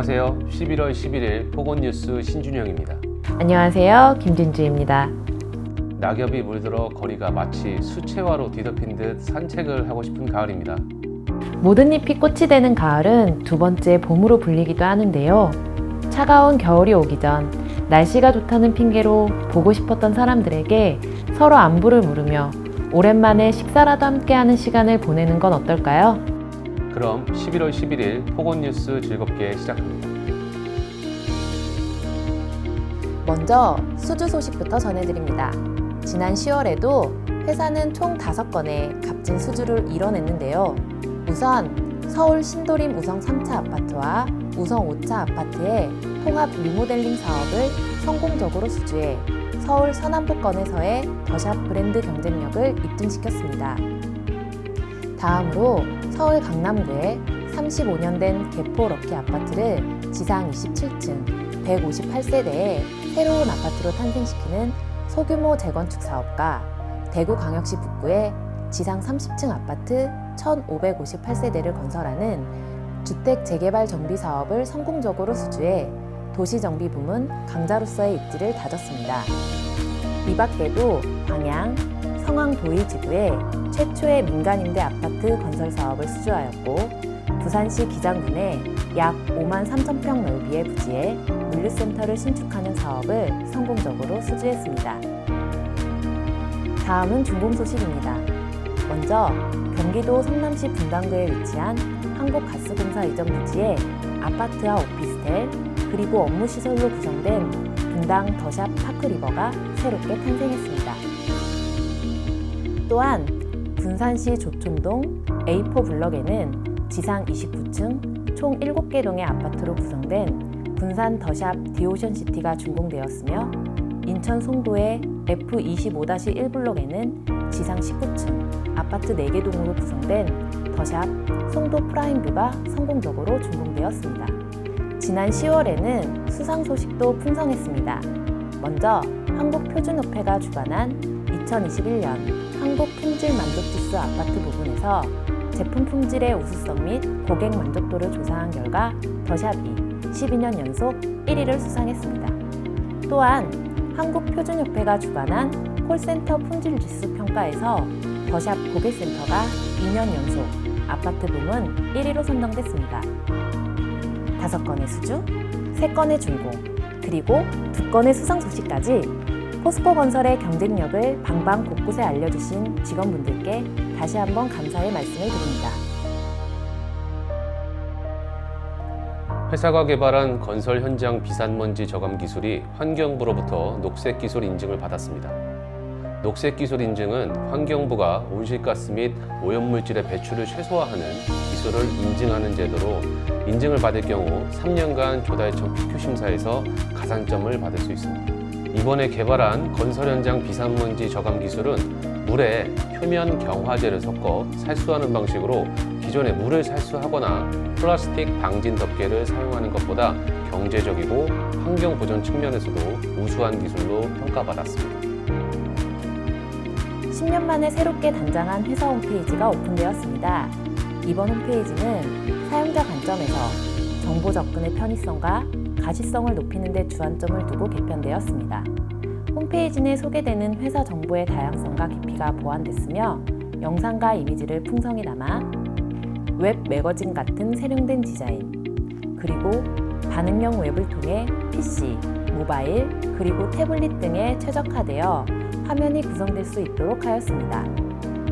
안녕하세요. 11월 11일 포건뉴스 신준영입니다. 안녕하세요. 김진주입니다. 낙엽이 물들어 거리가 마치 수채화로 뒤덮인 듯 산책을 하고 싶은 가을입니다. 모든 잎이 꽃이 되는 가을은 두 번째 봄으로 불리기도 하는데요. 차가운 겨울이 오기 전 날씨가 좋다는 핑계로 보고 싶었던 사람들에게 서로 안부를 물으며 오랜만에 식사라도 함께하는 시간을 보내는 건 어떨까요? 그럼 11월 11일 포건뉴스 즐겁게 시작합니다. 먼저 수주 소식부터 전해드립니다. 지난 10월에도 회사는 총 5건의 값진 수주를 이뤄냈는데요. 우선 서울 신도림 우성 3차 아파트와 우성 5차 아파트의 통합 리모델링 사업을 성공적으로 수주해 서울 서남부권에서의 더샵 브랜드 경쟁력을 입증시켰습니다. 다음으로 서울 강남구에 35년 된 개포 럭키 아파트를 지상 27층 158세대의 새로운 아파트로 탄생시키는 소규모 재건축 사업과 대구광역시 북구에 지상 30층 아파트 1558세대를 건설하는 주택 재개발 정비 사업을 성공적으로 수주해 도시정비 부문 강자로서의 입지를 다졌습니다. 이 밖에도 광양, 성황 도의지구에 최초의 민간임대 아파트 건설 사업을 수주하였고 부산시 기장군에 약 5만 3천 평 넓이의 부지에 물류센터를 신축하는 사업을 성공적으로 수주했습니다. 다음은 준공 소식입니다. 먼저 경기도 성남시 분당구에 위치한 한국가스공사 이전 부지에 아파트와 오피스텔 그리고 업무시설로 구성된 분당 더샵 파크리버가 새롭게 탄생했습니다. 또한 군산시 조촌동 A4 블럭에는 지상 29층 총 7개 동의 아파트로 구성된 군산 더샵 디오션시티가 준공되었으며 인천 송도의 F25-1 블럭에는 지상 19층 아파트 4개 동으로 구성된 더샵 송도 프라임뷰가 성공적으로 준공되었습니다. 지난 10월에는 수상 소식도 풍성했습니다. 먼저 한국표준협회가 주관한 2021년 한국 품질 만족지수 아파트 부분에서 제품 품질의 우수성 및 고객 만족도를 조사한 결과 더샵이 12년 연속 1위를 수상했습니다. 또한 한국표준협회가 주관한 콜센터 품질지수 평가에서 더샵 고객센터가 2년 연속 아파트 부문 1위로 선정됐습니다. 5건의 수주, 3건의 준공, 그리고 2건의 수상 소식까지 포스코건설의 경쟁력을 방방 곳곳에 알려주신 직원분들께 다시 한번 감사의 말씀을 드립니다. 회사가 개발한 건설 현장 비산먼지 저감 기술이 환경부로부터 녹색기술 인증을 받았습니다. 녹색기술 인증은 환경부가 온실가스 및 오염물질의 배출을 최소화하는 기술을 인증하는 제도로 인증을 받을 경우 3년간 조달청 PQ 심사에서 가산점을 받을 수 있습니다. 이번에 개발한 건설 현장 비산먼지 저감 기술은 물에 표면 경화제를 섞어 살수하는 방식으로 기존에 물을 살수하거나 플라스틱 방진 덮개를 사용하는 것보다 경제적이고 환경 보전 측면에서도 우수한 기술로 평가받았습니다. 10년 만에 새롭게 단장한 회사 홈페이지가 오픈되었습니다. 이번 홈페이지는 사용자 관점에서 정보 접근의 편의성과 가시성을 높이는 데 주안점을 두고 개편되었습니다. 홈페이지 내 소개되는 회사 정보의 다양성과 깊이가 보완됐으며 영상과 이미지를 풍성히 담아 웹 매거진 같은 세련된 디자인, 그리고 반응형 웹을 통해 PC, 모바일, 그리고 태블릿 등에 최적화되어 화면이 구성될 수 있도록 하였습니다.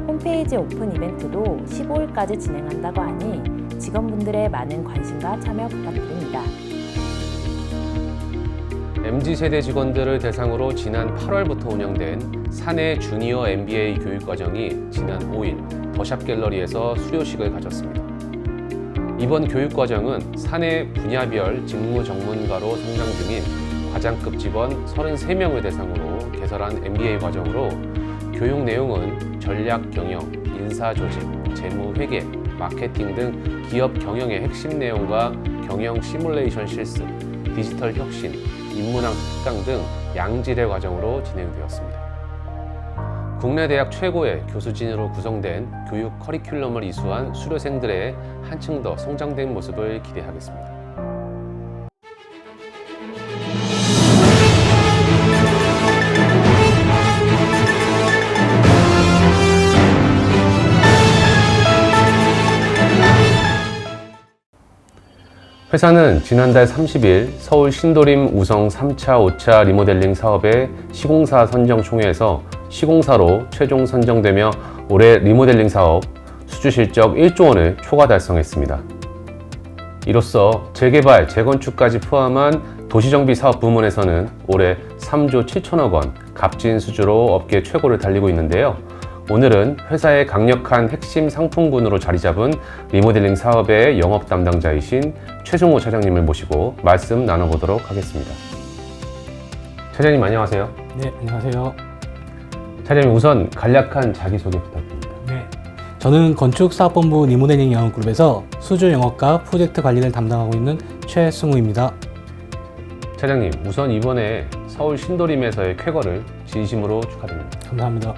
홈페이지 오픈 이벤트도 15일까지 진행한다고 하니 직원분들의 많은 관심과 참여 부탁드립니다. MZ세대 직원들을 대상으로 지난 8월부터 운영된 사내 주니어 MBA 교육과정이 지난 5일 더샵 갤러리에서 수료식을 가졌습니다. 이번 교육과정은 사내 분야별 직무 전문가로 성장 중인 과장급 직원 33명을 대상으로 개설한 MBA 과정으로 교육 내용은 전략 경영, 인사 조직, 재무 회계, 마케팅 등 기업 경영의 핵심 내용과 경영 시뮬레이션 실습, 디지털 혁신, 인문학 특강 등 양질의 과정으로 진행되었습니다. 국내 대학 최고의 교수진으로 구성된 교육 커리큘럼을 이수한 수료생들의 한층 더 성장된 모습을 기대하겠습니다. 회사는 지난달 30일 서울 신도림 우성 3차, 5차 리모델링 사업의 시공사 선정 총회에서 시공사로 최종 선정되며 올해 리모델링 사업 수주 실적 1조 원을 초과 달성했습니다. 이로써 재개발, 재건축까지 포함한 도시정비 사업 부문에서는 올해 3조 7천억 원 값진 수주로 업계 최고를 달리고 있는데요. 오늘은 회사의 강력한 핵심 상품군으로 자리 잡은 리모델링 사업의 영업 담당자이신 최승호 차장님을 모시고 말씀 나눠보도록 하겠습니다. 차장님 안녕하세요. 네, 안녕하세요. 차장님 우선 간략한 자기소개 부탁드립니다. 네, 저는 건축사업본부 리모델링 영업그룹에서 수주 영업과 프로젝트 관리를 담당하고 있는 최승우입니다. 차장님 우선 이번에 서울 신도림에서의 쾌거를 진심으로 축하드립니다. 감사합니다.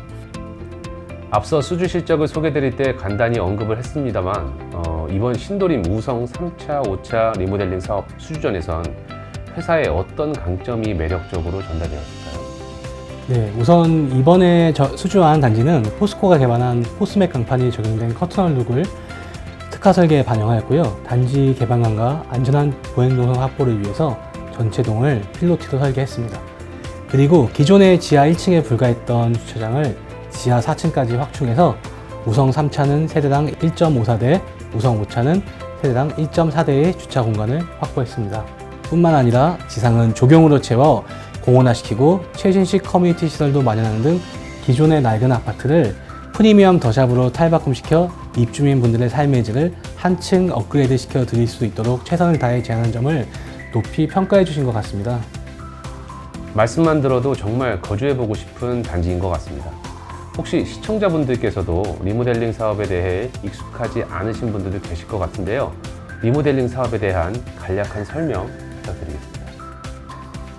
앞서 수주 실적을 소개드릴 때 간단히 언급을 했습니다만 이번 신도림 우성 3차, 5차 리모델링 사업 수주전에선 회사의 어떤 강점이 매력적으로 전달되었을까요? 네, 우선 이번에 수주한 단지는 포스코가 개발한 포스맥 강판이 적용된 커튼홀 룩을 특화 설계에 반영하였고요. 단지 개방감과 안전한 보행동선 확보를 위해서 전체 동을 필로티로 설계했습니다. 그리고 기존의 지하 1층에 불과했던 주차장을 지하 4층까지 확충해서 우성 3차는 세대당 1.54대, 우성 5차는 세대당 1.4대의 주차 공간을 확보했습니다. 뿐만 아니라 지상은 조경으로 채워 공원화시키고 최신식 커뮤니티 시설도 마련하는 등 기존의 낡은 아파트를 프리미엄 더샵으로 탈바꿈시켜 입주민분들의 삶의 질을 한층 업그레이드 시켜 드릴 수 있도록 최선을 다해 제안한 점을 높이 평가해 주신 것 같습니다. 말씀만 들어도 정말 거주해보고 싶은 단지인 것 같습니다. 혹시 시청자분들께서도 리모델링 사업에 대해 익숙하지 않으신 분들도 계실 것 같은데요. 리모델링 사업에 대한 간략한 설명 부탁드리겠습니다.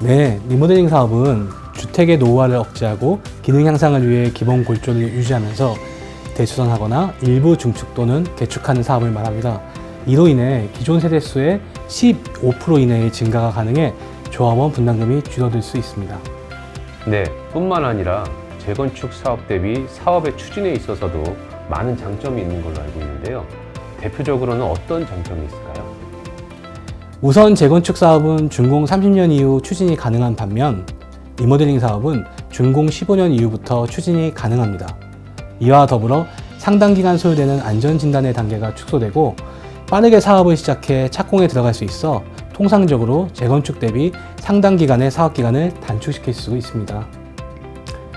네, 리모델링 사업은 주택의 노후화를 억제하고 기능 향상을 위해 기본 골조를 유지하면서 대수선하거나 일부 중축 또는 개축하는 사업을 말합니다. 이로 인해 기존 세대수의 15% 이내의 증가가 가능해 조합원 분담금이 줄어들 수 있습니다. 네, 뿐만 아니라 재건축 사업 대비 사업의 추진에 있어서도 많은 장점이 있는 걸로 알고 있는데요. 대표적으로는 어떤 장점이 있을까요? 우선 재건축 사업은 준공 30년 이후 추진이 가능한 반면 리모델링 사업은 준공 15년 이후부터 추진이 가능합니다. 이와 더불어 상당 기간 소요되는 안전진단의 단계가 축소되고 빠르게 사업을 시작해 착공에 들어갈 수 있어 통상적으로 재건축 대비 상당 기간의 사업 기간을 단축시킬 수 있습니다.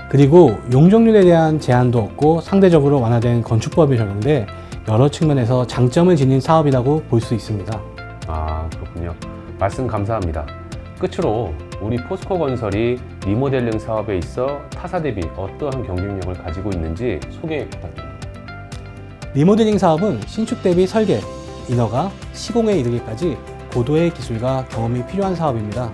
그리고 용적률에 대한 제한도 없고 상대적으로 완화된 건축법이 적용돼 여러 측면에서 장점을 지닌 사업이라고 볼 수 있습니다. 아, 그렇군요. 말씀 감사합니다. 끝으로 우리 포스코 건설이 리모델링 사업에 있어 타사 대비 어떠한 경쟁력을 가지고 있는지 소개 부탁드립니다. 리모델링 사업은 신축 대비 설계, 인허가, 시공에 이르기까지 고도의 기술과 경험이 필요한 사업입니다.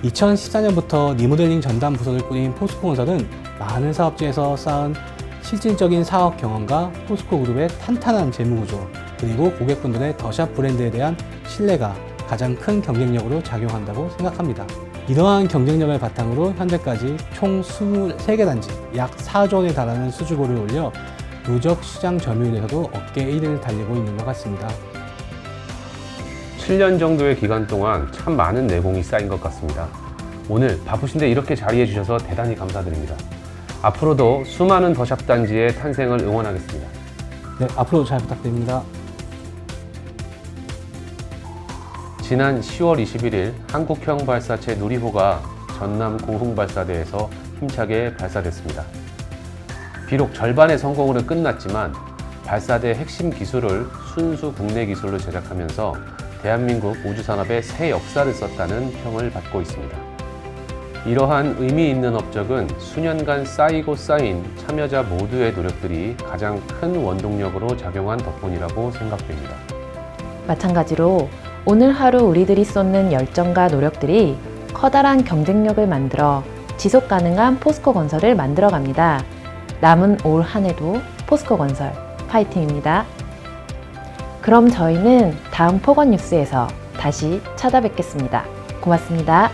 2014년부터 리모델링 전담 부서를 꾸린 포스코 건설은 많은 사업지에서 쌓은 실질적인 사업 경험과 포스코 그룹의 탄탄한 재무구조, 그리고 고객분들의 더샵 브랜드에 대한 신뢰가 가장 큰 경쟁력으로 작용한다고 생각합니다. 이러한 경쟁력을 바탕으로 현재까지 총 23개 단지, 약 4조 원에 달하는 수주고를 올려 누적 시장 점유율에서도 업계 1위를 달리고 있는 것 같습니다. 7년 정도의 기간 동안 참 많은 내공이 쌓인 것 같습니다. 오늘 바쁘신데 이렇게 자리해 주셔서 대단히 감사드립니다. 앞으로도 수많은 더샵 단지의 탄생을 응원하겠습니다. 네, 앞으로 잘 부탁드립니다. 지난 10월 21일 한국형 발사체 누리호가 전남 고흥발사대에서 힘차게 발사됐습니다. 비록 절반의 성공으로 끝났지만 발사대 핵심 기술을 순수 국내 기술로 제작하면서 대한민국 우주산업의 새 역사를 썼다는 평을 받고 있습니다. 이러한 의미 있는 업적은 수년간 쌓이고 쌓인 참여자 모두의 노력들이 가장 큰 원동력으로 작용한 덕분이라고 생각됩니다. 마찬가지로 오늘 하루 우리들이 쏟는 열정과 노력들이 커다란 경쟁력을 만들어 지속 가능한 포스코 건설을 만들어 갑니다. 남은 올 한 해도 포스코 건설 파이팅입니다. 그럼 저희는 다음 포건 뉴스에서 다시 찾아뵙겠습니다. 고맙습니다.